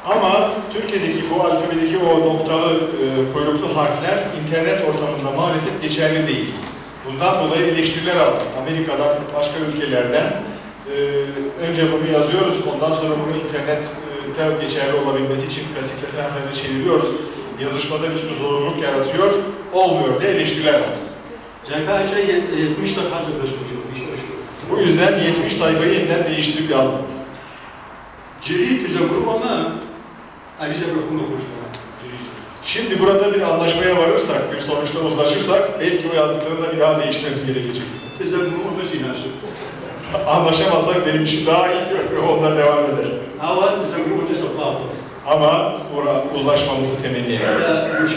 Ama Türkiye'deki bu alfabedeki o noktalı kuyruklu harfler internet ortamında maalesef geçerli değil. Bundan dolayı eleştiriler aldık. Amerika'dan, başka ülkelerden. Önce bunu yazıyoruz, ondan sonra bunu internet geçerli olabilmesi için klasikleşen harfleri çeviriyoruz. Yazışmada bir sürü zorunluluk yaratıyor, olmuyor diye eleştiriler aldık. Bu yüzden 70 sayfayı yeniden değiştirip yazdım. Şimdi burada bir anlaşmaya varırsak, bir sonuçta uzlaşırsak, belki o yazdıklarını da bir daha değiştirmemiz gerekecek. Anlaşamazsak benim için daha iyi görünüyor, onlar devam eder. Ama uzlaşmamızı temenni ediyoruz.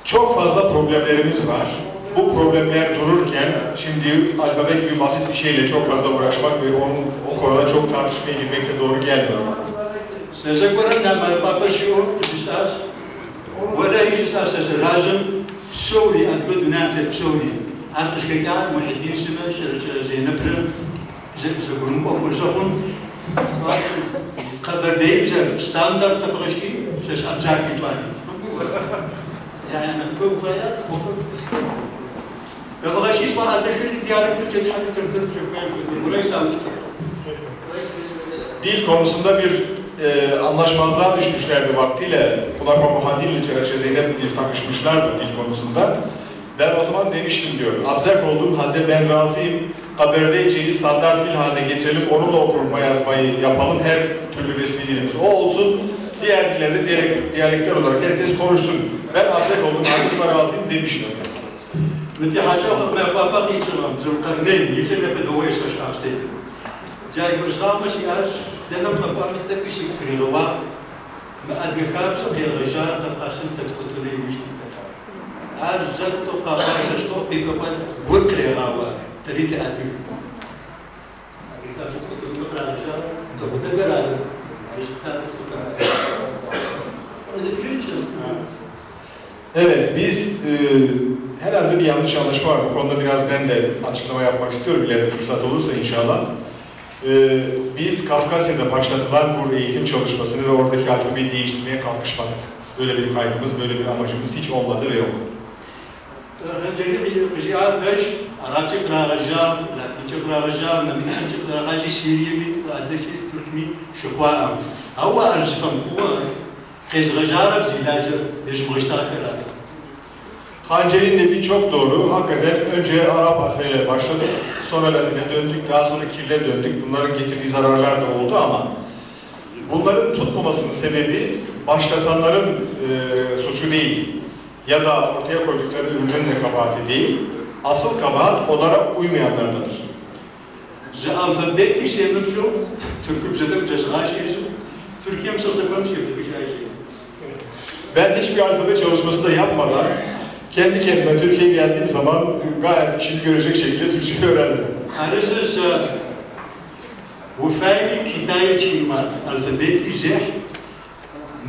Çok fazla problemlerimiz var. Bu problemler dururken şimdi alfabe gibi basit bir şeyle çok fazla uğraşmak ve o konuda çok tartışmaya girmek de doğru gelmiyor. Dil konusunda bir anlaşmazlığa düşmüşlerdi vaktiyle. Kulakma Muhaddin Literatürü Zeynep bir takışmışlardı dil konusunda. Ben o zaman demiştim diyor, abzak olduğum halde ben razıyım, Kaberdeyce'yi standart dil haline getirelim, onunla okuma yazmayı yapalım, her türlü resmi dilimiz o olsun. Diğer dillerde diyalekler olarak herkes konuşsun. Ben abzak olduğum halde buna razıyım demiştim. Evet, biz herhalde bir yanlış anlaşma var. Bu konuda biraz ben de açıklama yapmak istiyorum. İleride fırsat olursa inşallah. Biz Kafkasya'da başlatılan bu eğitim çalışmasını ve oradaki alfabeyi değiştirmeye kalkışmadık. Böyle bir kaygımız, böyle bir amacımız hiç olmadı ve yok. Hancel'in dediği çok doğru. Hakikaten önce Arap harfleriyle başladık, sonra Latin'e döndük, daha sonra Kir'le döndük. Bunların getirdiği zararlar da oldu ama bunların tutmamasının sebebi başlatanların suçu değil ya da ortaya koydukları ürünün de kabahati değil. Asıl kabahat onlara uymayanlardadır. Ben hiçbir alfabe çalışması da yapmadan kendi kendime Türkiye'ye geldiğim zaman gayet işini görecek şekilde Türkçe öğrendim.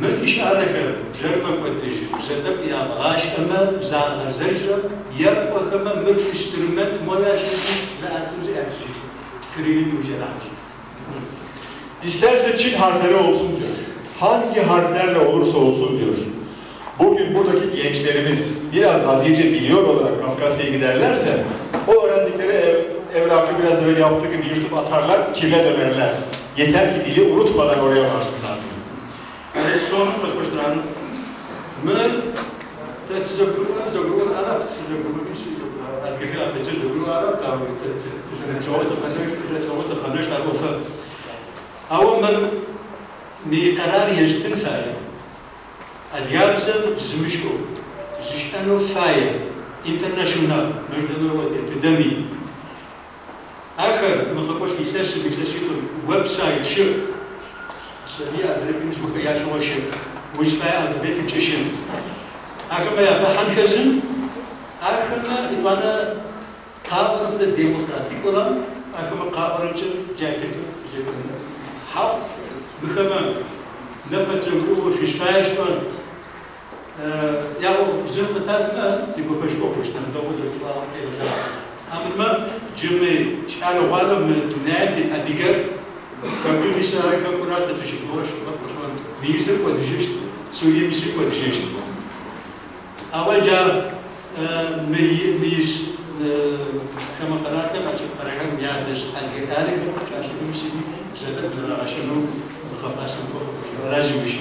متش عليك جربك وتجي زدك يا غاش أما زار زجرة يبقى كما مت استرمت مولاش لا أتوزي أتجي كريم وجراح. İsterse Çin harfleri olsun diyor. Hangi harflerle olursa olsun diyor. Bugün buradaki gençlerimiz biraz Adice biliyor olarak Kafkasya'ya giderlerse o öğrendikleri evrakı biraz öyle yaptığı gibi yırtıp atarlar, Kir'e dönerler. Yeter ki dili unutmadan oraya varsınlar. Son fırsatlardan mı tezgürün Arap tezgürün bir şey yok. Adgıya tezgürün Arap kavga تزوجت خمسة أوفا أول من بقرار يستنفع الجارزة زمشكو زشتانو فايا international международный эпидемии. آخر مخبوش بيفلسيتو ويب سايت شو سريع دربينش بخياش وشو ويسفاي على بيت تشين. آخر ما يبقى حنكزن آخر ما إبانا قابل الديمقراطية olan آخر ما قابل الجاكيت حق بخمان Nepatrinkuvo šeštajšton. Ja, bizim tarafta digo peşkopuş, tanıdığı zaman kıyılacak. Ama cümle şahane varım tünayet adigar. Kabul misal kakurat tüşükloş, bakın değiştir koyacağız, söylemiştik koyacağız. Avaca meyiz kama kararta açık paragraf yardım algedari karşı bir şey zaten böyle aşırı kafasını razıymış.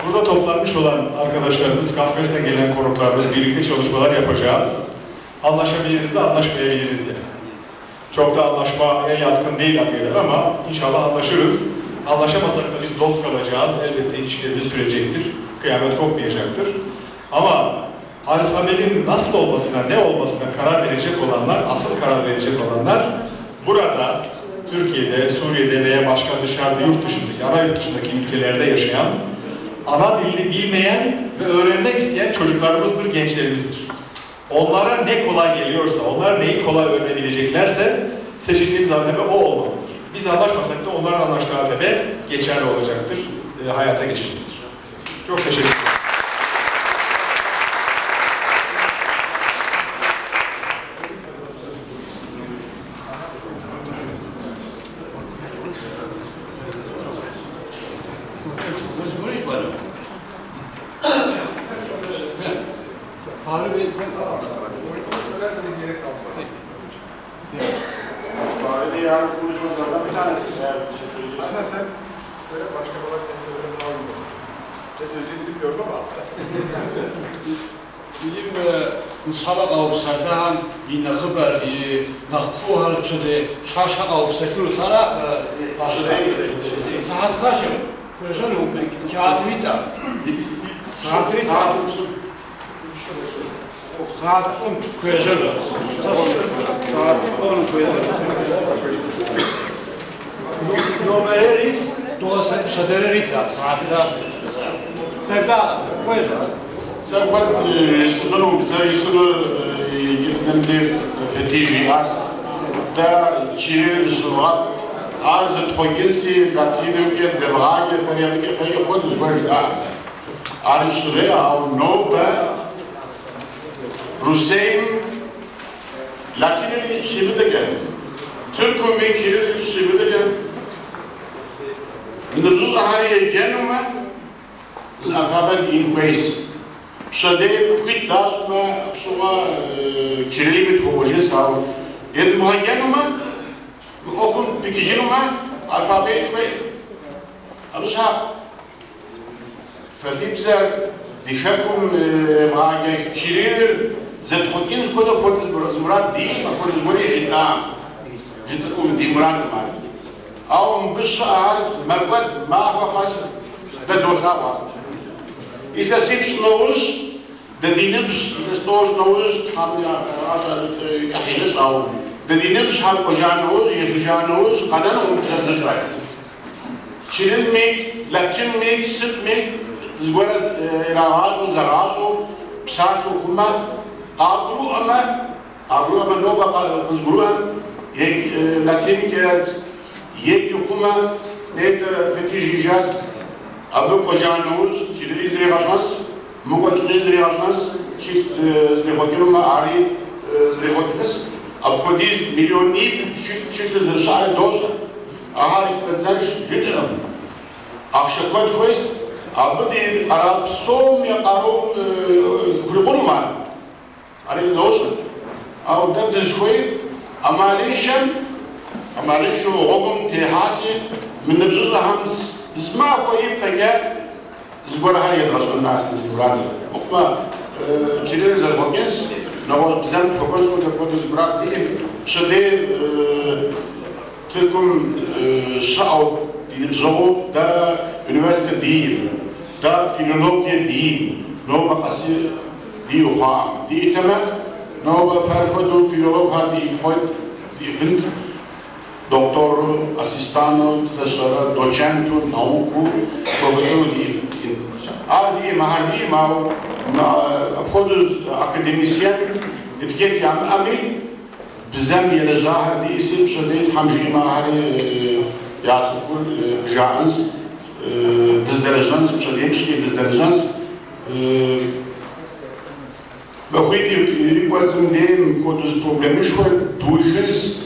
Burada toplanmış olan arkadaşlarımız, Kafkas'tan gelen konuklarımız birlikte çalışmalar yapacağız. Anlaşabiliriz de anlaşmayabiliriz de. Çok da anlaşmaya yatkın değil hakikaten ama inşallah anlaşırız. Anlaşamasak da biz dost kalacağız. Elbette ilişkilerimiz sürecektir. Kıyamet kopmayacaktır. Ama alfabenin nasıl olmasına, ne olmasına karar verecek olanlar, asıl karar verecek olanlar burada, Türkiye'de, Suriye'de veya başka dışarıda, yurt dışındaki, ana yurt dışındaki ülkelerde yaşayan, ana dilini bilmeyen ve öğrenmek isteyen çocuklarımızdır, gençlerimizdir. Onlara ne kolay geliyorsa, onlar neyi kolay öğrenebileceklerse seçeceğimiz alfabe o olmalıdır. Biz anlaşmasak da onların anlaştığı alfabe geçerli olacaktır, hayata geçecektir. Çok teşekkür ederim. Yani konuşmalardan bir tanesi. Aslında sen böyle başka olarak senin söylediğini almıyorum. Ne söyleyeceğini bilmiyorum ama. Bizim sabah avsardan yine haber nakbu harçede şaşa avsatır sana saat kaç? Gözün okuyun. Saat vita. Saat vita. Saat 10 gözün. Saat 10 gözün. Numereris dos saderita saat da. Pega, coisa. Sen bak, sınırın bize sınır yetmemdir fetişi az. Da çiğ sıvat az tokesi latino ke devage feriye ke feriye kozu böyle. Arıştırıyor av nova Rusen Latinili şibi de gel. Türk ümmetleri şibi de gel. Nduzuz ahariye genuma zakaben inquest. Şade kuytlaşma şuna kirli hoje sağ. Yedi muhayyenuma okun dikicinuma alfabet ve alışa. Ferdimser dişakun maage kirli zethokin koda polis murat değil ma polis mori jita jita dimran ma. Aum bishar malbat ma hafas tadolha. İşte siz noğuz dediğiniz noğuz tam ya kahiliz av dediğiniz hal kocan noğuz yıkıcan noğuz kadar umsuzluk var. Çinil mi, Latin mi, Sırp mi, zgora ravaz, zarazo, psat okuma, kadru ama nova zguran, Latin ki yek okuma, net fetişicaz. Abim kocanımız, kirli zirehşans, mugatlı zirehşans, zirehşanım ari zirehşans. Abkodiz milyoni çift zirşay doz, ahar iktidarlar jüdem. Akşakot koyuz, abdi Arap som ya karom grubun var. Ari doz. Avda dizkoy amalişem, amalişo ogum tehasi min nabzuzahams. اسمع کوئی پگه زبان های داشتن ناس زبانی. اما چیلی زبانیست نوال بزن فوکس کنه کنه زبان دیم شده تکم شاو دیجوب دا üniversite değil da filologiya değil no makası değil ha değil tamam no farkı do filolog ha değil point değil doktor, asistanı, docentu, nauku, profesor değil. Adi, mahalli, koduz akademisyen etiket yani ama Bizden geleceği değilse şöyle hamşi mahali yasukul jans dizderecans şöyle bir dizderecans bakıydı bazı dem koduz problemi şu duyuşuz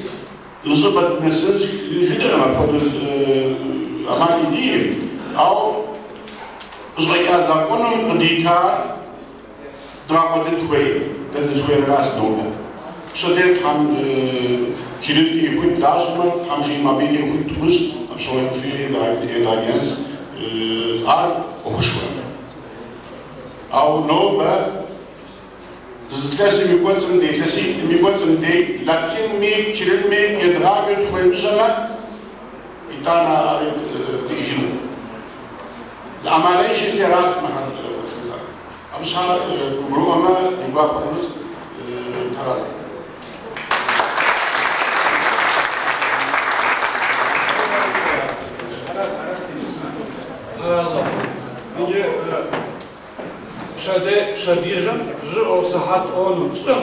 zıbat mesaj jüdene ama koduz ama değil au zıya zakonun kudika drakodet way that is where last note şöyle tam kilit ikut daşma tam şey mabili ikut tuz şöyle bir dayans ar hoşuma au no ba zlesi mi koçum değil zlesi mi koçum değil lakin mi kilit mi edraget koyuşama itana arı dijin amale işi seras mahal amşa grubama ibapuruz tarar Önce sadizm, o saat onun üstüne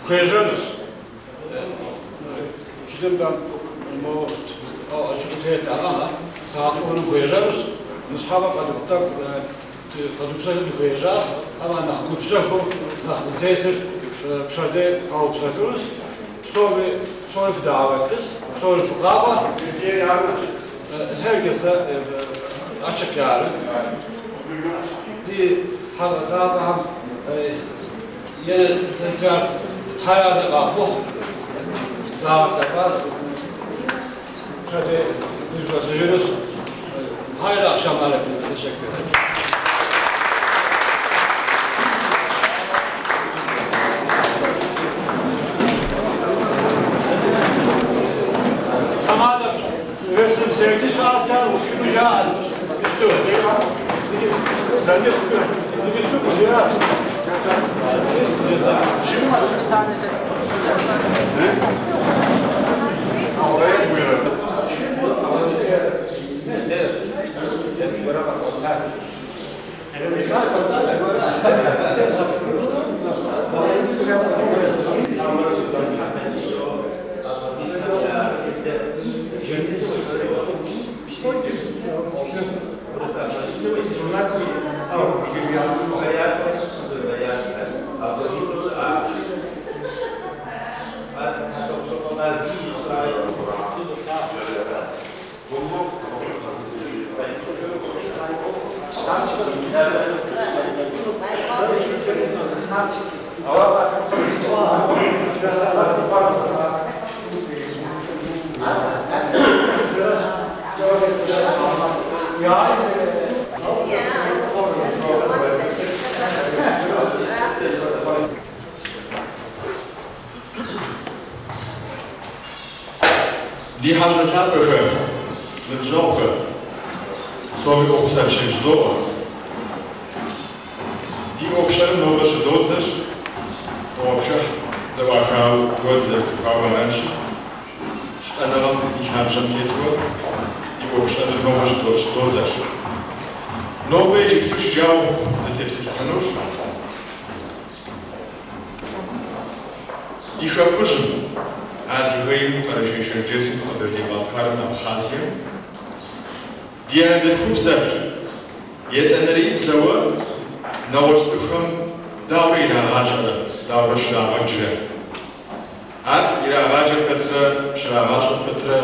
koyacağız. Bizimden o açıkçası ama saat onu koyacağız. Nishaba kadar kadar koyacağız ama nak kupsako nak teter psade avsakırız. Sonra davetliz, sonra fukaba. Herkese açık yarın. Bir zaten yine tekrar hayata kalkıp davet yaparız. Şöyle biz basıyoruz. Hayırlı akşamlar hepinize. Teşekkür ederim. Tamamen resim sevgi şahsen uçacağı üstü. Sen de üstü. Üstü biraz. Şimdi var bir tanesi. Oraya buyurun. Die hadden het hebben met zulke, zo heb ik opgezet, zo. Die opstellen, nou dat ze dood is, opstellen, ze waren goed, ze hebben mensen. En dan ik heb ze niet goed, die opstellen, nou dat ze dood is. Nou weet ik dus jou, dat heeft zich genoeg. Die gaan pushen. Adjugăim Parashishirgesim Aberdivalkaran Abkhazia. Diğer de kubzer. Yetenleri zawa navrstukhum davri irağaçları, davri şırağaçları. Ad irağaçı petre, şırağaçı petre,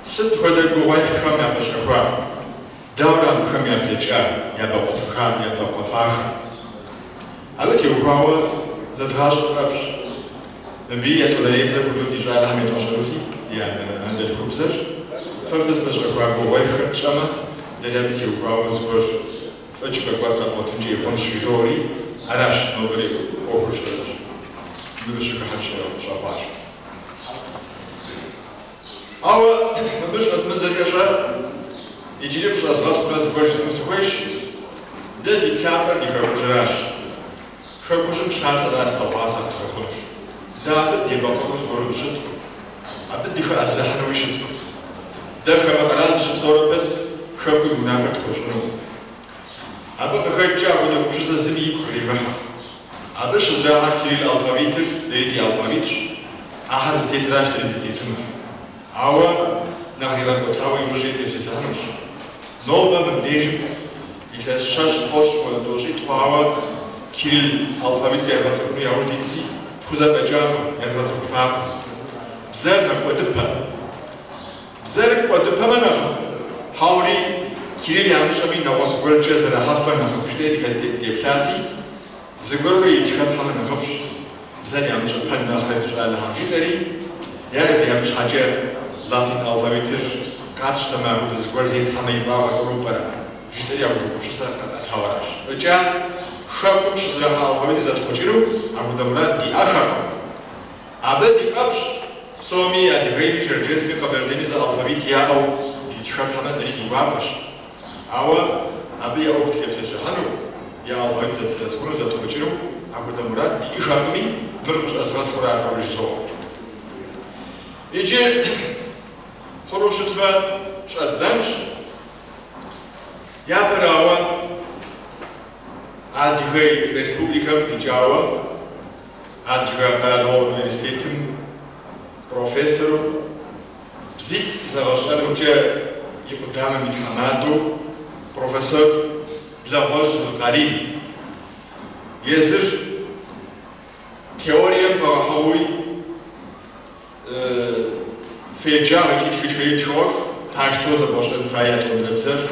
sıt hoda guvay kam yapışakwa. Davram kam yapıca, yaba otfkan, yaba kofah. Avet yuvrawa zadhaşat vapş. Wie je to leeft, hoe doet die zijn met als Russie, die aan de groep zit. Vervolgens is er qua voor wijfert samen, dat heb je ook wel eens voor het je bekwart dat wat je van schidori, arash nobody overstelt. Dus je gaat je zo pas. Aber we müssen het met de gezegd, je ziet als wat plus wordt het squish, de die kaper die gaat je schade dat dat was het terug. دابد يبقى صورة شد عبد دخل أسلحة وشد ده كما قرأت شد صورة بد خبر منافق كشنو عبد بخير جاء وده وشد الزمي قريبا عبد شجاعة كيل الألفابيتر ليدي ألفابيتر أحد استدراج تريدتهم أو نخيرا كتاوي وجد يستهانوش نوبة من ديجب يكاس شاش قوش ودوشي تواوا كيرل الفابيت يغتسكو يهوديتسي خوزا بجاكو يغتسكو فاقو بزر نكودبا بزر نكودبا منخف حاوري كيرل يامشامي نواس ورجة زر حفا نخفش ديدي كدبلاتي زغورو يتخف حما نخفش بزر يامش بان نخفش على هاجيتري يارب يامش حاجة لاتين الفابيتر كاتش تماهو زغور زيت حما يباوا كروبرا جيتري أو كوشسا أتحاوراش أجا خبرش زرها الفابيت زاد كوشيرو أبو دمرات دي آخر أبد يفبش سومي أدري شرجس بخبردني زاد الفابيت يا أو يتخف حما دري يباوش أو أبي أو كتير سجهانو يا الفابيت زاد كونو زاد كوشيرو أبو دمرات دي خبرمي مرمش أزغات خورا كورج زو يجي خروشتوا شاد زمش يا براوا أدغي ريسبوبليكا بيجاوا أدغي قالوا يونيفرسيتم بروفيسور بزيك زغشان وجه يقدام متحمادو بروفيسور بلاوز القريب يزر تيوريا فراحوي في جارة كيتكتري تشوك هاشتوز باشن فايات ونفسر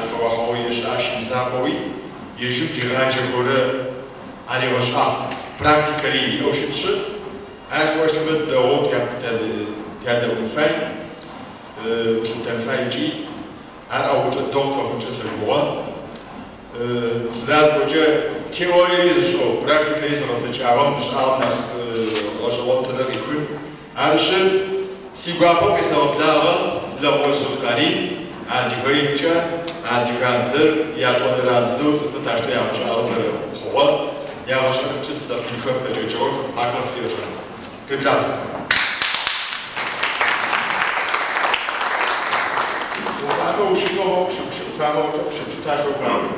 الفراحوي يشاش مزاقوي يجب جراجة كورة على وشاء براكتيكالي أو شيء تشد أنا وش تبدأ دوت تبدأ ونفاي تنفاي جي أنا أول الدكتور من جسر الجوال زلاز بوجه تيوري شو براكتيكالي زرافة جاوام مش عارف رجوات تدري كل عشان سيجابو كسر بلاغة بلاغة سكري عندي غيرتها عندي رامزر يا طول رامزر ستة يا مش عارف هو يا مش عارف تست تفكير في الجو أكثر في الجو كذا وأنا وش سووا شو فهموا شو تعرفوا فهموا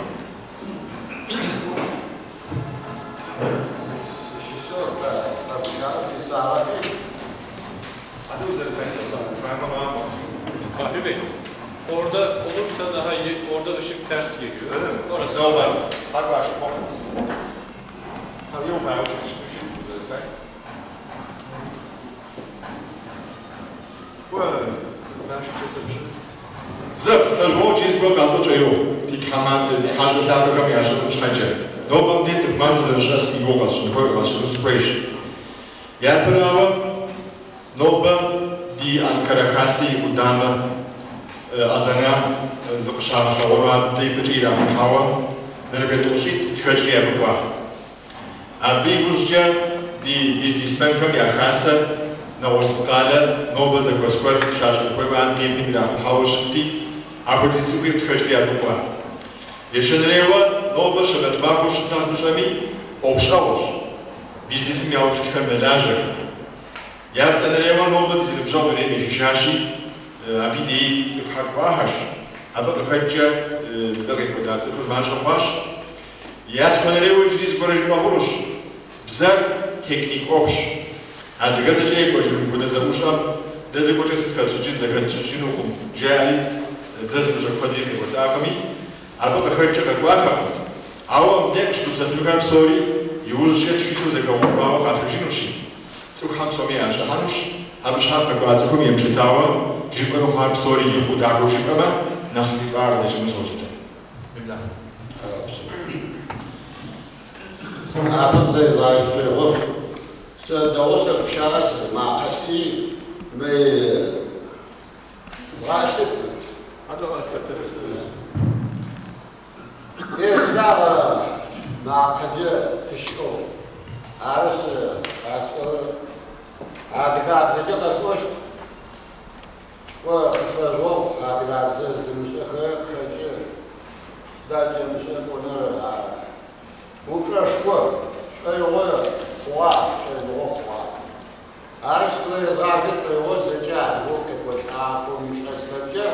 Fahri Bey, orada olursa daha iyi, orada ışık ters geliyor. Öyle mi? Orası Não, var. agora, havia um vai, hoje vai. زب سلوو چیز بود کاسو چیو تیک همان حاج بزرگ کمی عشق مشخصه دوباره دیس من زرشاس یوگاس شنکوی کاسو سپریش یا پراوا نوبا دی انکارا کاسی قدام آدانا زقشار شورا زی بچیرا هوا نرگتوشی تخشی ابکوا ابی گوشجا دی دیسپن کمی کاسا نوسکالا نوبا زکوسکور شاش کویوان دیپی میرا هاوشتی أقول دستوبي تخشي أبوها. يشنريوا نوبة شبت باكوش تناقشامي أوشاوش. بيزنس مياوش تكمل لاجر. يا تنريوا نوبة تزيد بجاو ريمي هشاشي أبي دي تبحر واهش. أبغى خرجة بغي كودات تقول ما شافاش. يا تنريوا جديد برج باهوش. بزر تكنيك أوش. هذا قصة شيء كوش بقول زبوشام. ده كوش سكتش جد زكتش شنوكم جاي. دست بجا خودی بود آقایی، البته خیلی چقدر واقعا. آوام دیگه شو زدوگم سوری، یوزش چی شو زکام باو قطعی نوشی. سو هم سومی آنچه هنوش، همش هم تقاطع کنی امتداوا، جیبانو هم سوری یهود آگوشی بما، نخمی فارد چه مسئولیته. میدم. أعتقد زي زايد في الغرف سدوسر بشارس مع قصي مي زايد هذا غلط كتر الساعة مع حاجة تشكو عارس عارس هذا قاعد تجي تصوش وقصر الروح هذا قاعد زمشة خرج ده جمشة ونر وكل شكوى أي ويا خوا أي ويا خوا عارس كل زاجت بيوز جاد هو كتوش عاقو مش أسرجة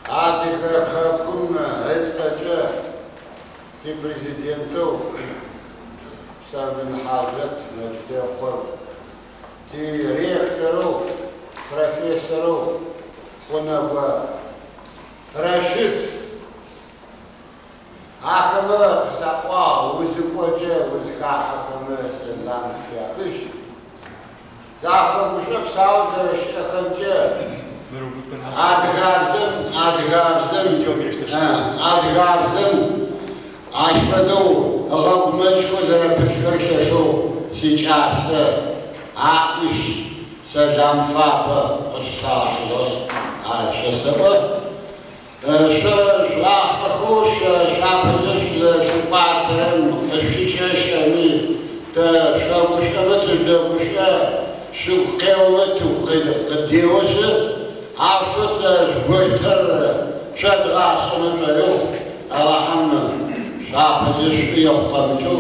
هذه خاكم أسرجة في بريزيدنتو سامن حاجة نجد قرب директору, профессору Хунава Рашид Акамы Сапа Узикоджа Узика Акамы Сенлам Сиахыш Зафа Бушак Сауза Шахамча Адгабзым Ашфаду Агабмачко Зарапетхаршашо сейчас Акиш Сажамфапа Осалахос Ашасаба Шахахуш Шапазыш Шупатрем Шичашами Шапушкамат Жабушка Шукеумат Кадиосы Ашфат Жгойтер Шадрасана Жайо Аллахамна Шапазыш Йохтамчу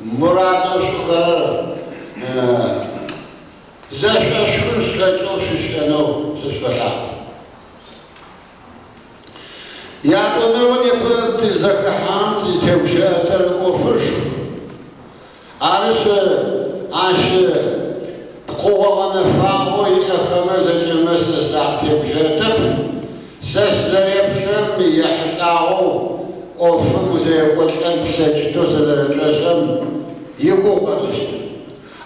Мураду Шухар Зашашуш Шачошишану Сашвата Я думаю, не был ты захахан, ты девушатор офыш. Аш Ковалана фамой ахама зачемаса сах девушатор. Сестрепшем яхтау офым зеевочлан писачто садарачасам его пазышты.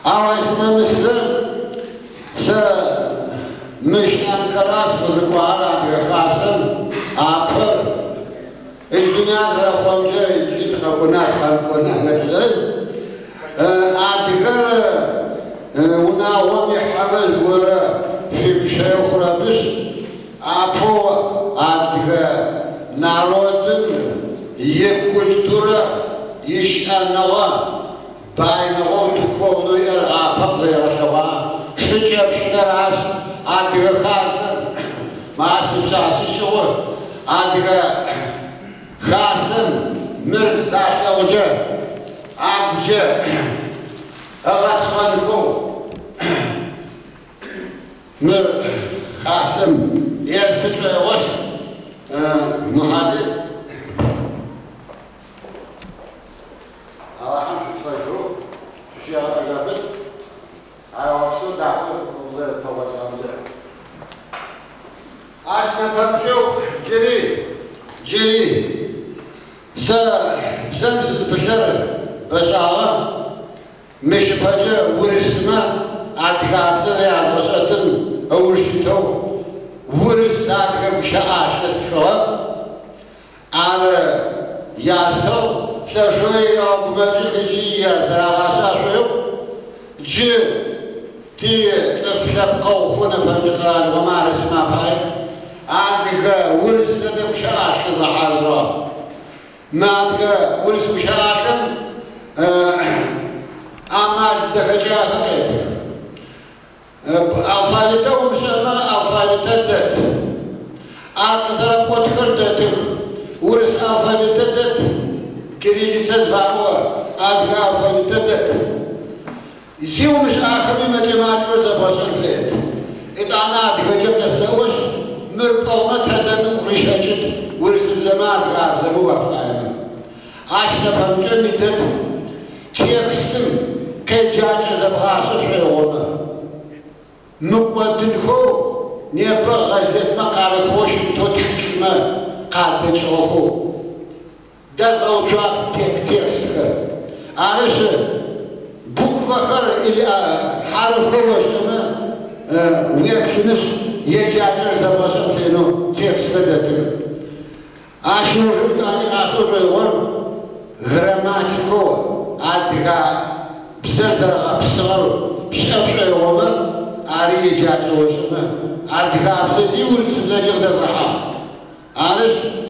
Возьмемся с Мишнан Карас Мазыкуара Гахасан Апыр Издуняз Рахонжа Иджит Хакунат Хакунат Нацлез Адгар Унауами Хамаз Гура Фимшай Хурабиш Апо Адгар Народын Ек культура Ишанала Байнагон духовную Апак Зайрашава Шичепшнараш Адга Хасан Масим Сасишова Адга Хасан Мирзаша Уджа Абджа Агатханку Мир Хасан Ерсфитлевош Мухадир Allah'ım çocuğu, şu yana geldik. Ayaksı dağıtı bunları tavacağımızı. Aslında tamşu, ciri. Semsiz başarı, başarı, meşipacı, vurisime, artık ağzı yazmasatın, avurşito, vuris artık bir şey aşkısı falan. Ağrı yazdı. Şaşırıyor, bu meclisi yazarasa şuyup, ti sefşap kavfuna pemiklar ve marisma pay, adika urisle de uşaşı zahazra, madika uris uşaşın, ama dekacağını edir. Alfalite umsana alfalite det, arkasına potkır dedim, uris alfalite det. Кириллица звала, адга алфавитет. Сиумш ахами математику забашаклет. Это она адгача сауш, мир полна тадану хришачит, урсим замат газаму вафайна. Ашна памча митет текстым кеджача забаша шеона. Нукмадинхо не по газетма карахошим тотикма кадбечоху. Дазал уçak tekstка. Арыşı bukvakar ili harfı başına uyakşınız yecatır zabasım seni tekstка dedim. Aşın ucundan asıl var gramatiko adga psezara psar psapşay olma ari yecatır başına adga psezi ursuzacık da zaha. Arış